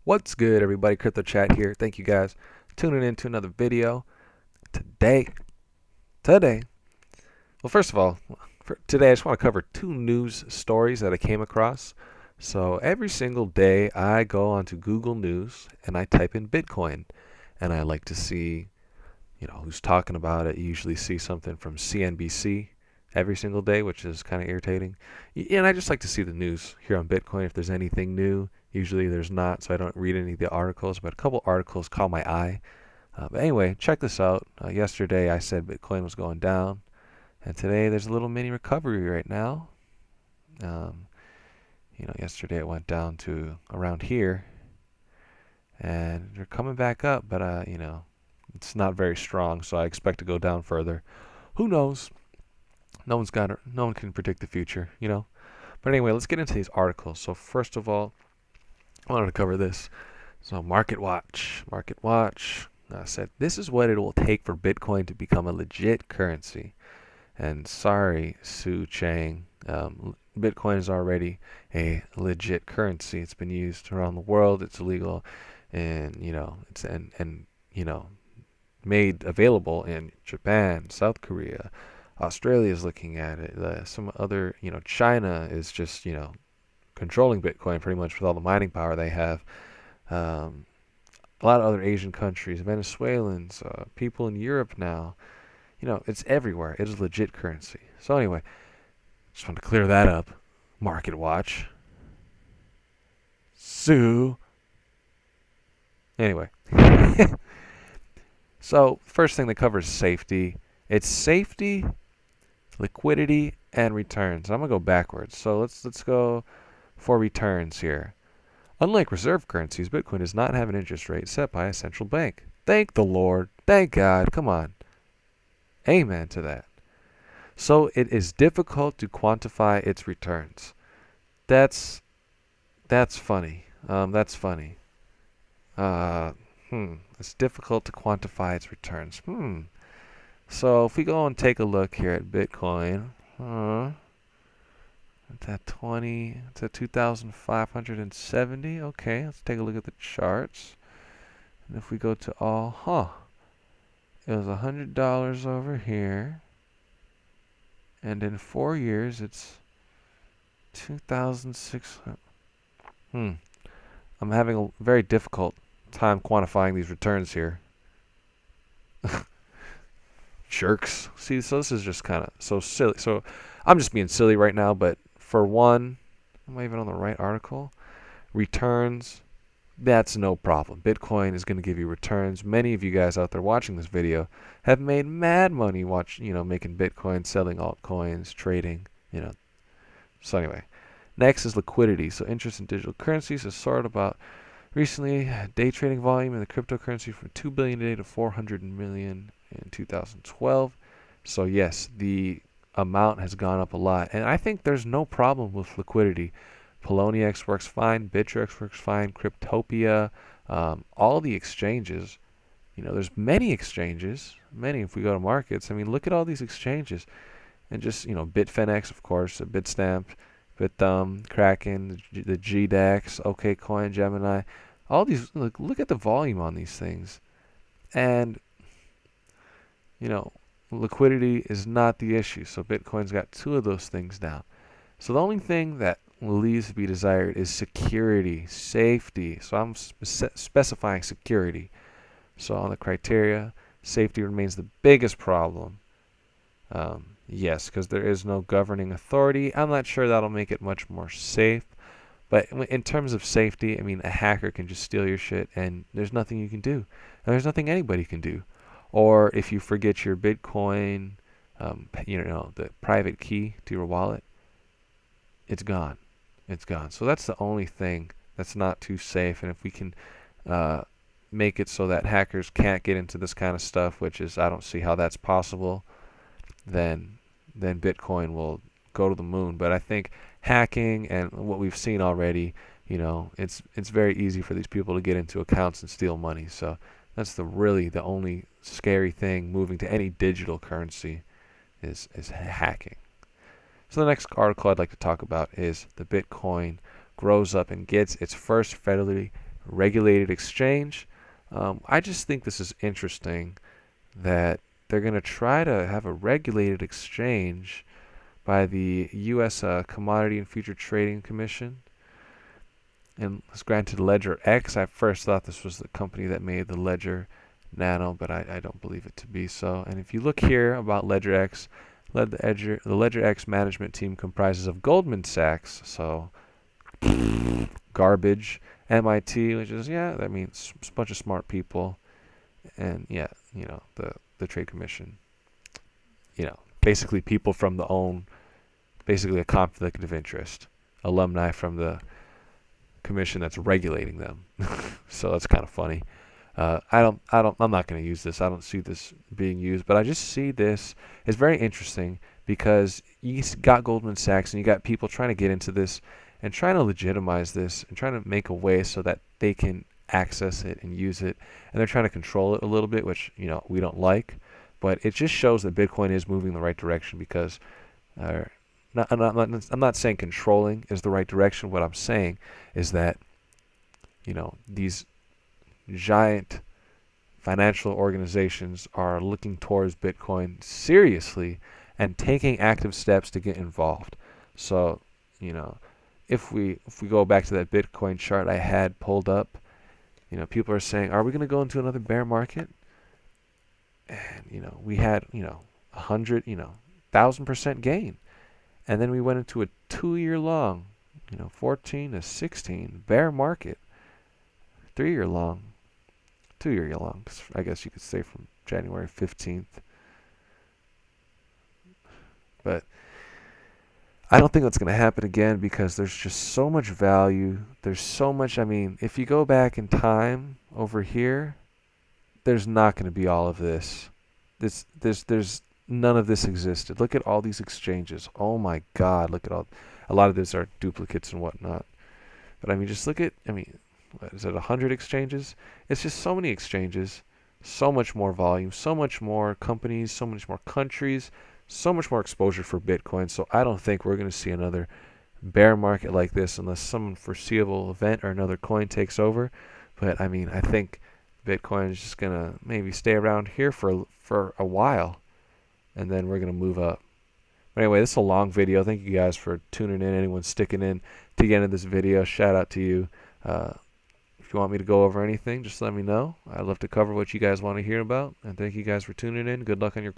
What's good, everybody? Crypto Chat here. Thank you guys tuning in to another video today. Today, well, first of all, for today I just want to cover two news stories that I came across. So every single day I go onto Google News and I type in Bitcoin, and I like to see, who's talking about it. You usually see something from CNBC every single day, which is kind of irritating. And I just like to see the news here on Bitcoin if there's anything new. Usually there's not, so I don't read any of the articles, but a couple articles caught my eye. But anyway, check this out. Yesterday I said Bitcoin was going down, and today there's a little mini recovery right now. Um, Yesterday it went down to around here, and they're coming back up, but it's not very strong, so I expect to go down further. Who knows? No one can predict the future. But anyway, let's get into these articles. So first of all, I wanted to cover this. So MarketWatch said this is what it will take for Bitcoin to become a legit currency. And sorry, Su Chang, Bitcoin is already a legit currency. It's been used around the world. It's illegal, and it's and made available in Japan, South Korea. Australia is looking at it. Some other, China is just, controlling Bitcoin pretty much with all the mining power they have. Um, a lot of other Asian countries, Venezuelans, people in Europe now. It's everywhere. It is legit currency. So anyway, just want to clear that up. Market Watch. Sue. Anyway. So first thing that covers safety. It's safety, liquidity, and returns. I'm gonna go backwards. So let's go for returns here. Unlike reserve currencies, Bitcoin does not have an interest rate set by a central bank. Thank the Lord. Thank God. Come on. Amen to that. So it is difficult to quantify its returns. That's funny. That's funny. Uh, It's difficult to quantify its returns. So if we go and take a look here at Bitcoin, it's at 2,570. Okay, let's take a look at the charts. And if we go to all, it was $100 over here, and in 4 years it's 2,600. I'm having a very difficult time quantifying these returns here. Jerks. See, so this is just kind of so silly. So I'm just being silly right now, but for one, am I even on the right article? Returns, that's no problem. Bitcoin is going to give you returns. Many of you guys out there watching this video have made mad money making Bitcoin, selling altcoins, trading. So anyway, next is liquidity. So interest in digital currencies has soared about recently. Day trading volume in the cryptocurrency from 2 billion a day to 400 million in 2012. So yes, the amount has gone up a lot, and I think there's no problem with liquidity. Poloniex works fine, Bittrex works fine, Cryptopia, all the exchanges. There's many exchanges. Many, if we go to markets, I mean, look at all these exchanges, and just Bitfinex, of course, Bitstamp, Bithumb, Kraken, the GDEX, OKCoin, Gemini. All these, look at the volume on these things, and liquidity is not the issue. So Bitcoin's got two of those things down. So the only thing that leaves to be desired is security, safety. So I'm specifying security. So on the criteria, safety remains the biggest problem. Yes, because there is no governing authority. I'm not sure that'll make it much more safe. But in terms of safety, I mean, a hacker can just steal your shit, and there's nothing you can do. And there's nothing anybody can do. Or if you forget your Bitcoin, the private key to your wallet, it's gone. It's gone. So that's the only thing that's not too safe. And if we can make it so that hackers can't get into this kind of stuff, which is I don't see how that's possible, then Bitcoin will go to the moon. But I think hacking and what we've seen already, it's very easy for these people to get into accounts and steal money. So that's the only scary thing moving to any digital currency is hacking. So the next article I'd like to talk about is the Bitcoin grows up and gets its first federally regulated exchange. I just think this is interesting that they're going to try to have a regulated exchange by the U.S. Commodity and Future Trading Commission. And it's granted Ledger X. I first thought this was the company that made the Ledger Nano, but I don't believe it to be so. And if you look here about Ledger X, the Ledger X management team comprises of Goldman Sachs, so garbage, MIT, which is, yeah, that means a bunch of smart people, and yeah, the Trade Commission, basically people from basically a conflict of interest, alumni from the commission that's regulating them. So that's kind of funny. I'm not going to use this. I don't see this being used, but I just see this as very interesting because you got Goldman Sachs and you got people trying to get into this and trying to legitimize this and trying to make a way so that they can access it and use it, and they're trying to control it a little bit, which we don't like, but it just shows that Bitcoin is moving in the right direction because I'm not saying controlling is the right direction. What I'm saying is that these giant financial organizations are looking towards Bitcoin seriously and taking active steps to get involved. So, if we go back to that Bitcoin chart I had pulled up, people are saying, are we going to go into another bear market? And we had 1,000% gain, and then we went into a 2-year long 14 to 16 bear market, 3-year long, 2-year long, I guess you could say from January 15th. But I don't think that's going to happen again because there's just so much value. There's so much, if you go back in time over here, there's not going to be all of this. There's none of this existed. Look at all these exchanges. Oh my God, look at a lot of these are duplicates and whatnot. But just look at, what is it, 100 exchanges? It's just so many exchanges, so much more volume, so much more companies, so much more countries, so much more exposure for Bitcoin. So I don't think we're going to see another bear market like this unless some foreseeable event or another coin takes over. But I think Bitcoin is just going to maybe stay around here for a while, and then we're going to move up. But anyway, this is a long video. Thank you guys for tuning in. Anyone sticking in to the end of this video, shout out to you. If you want me to go over anything, just let me know. I'd love to cover what you guys want to hear about. And thank you guys for tuning in. Good luck on your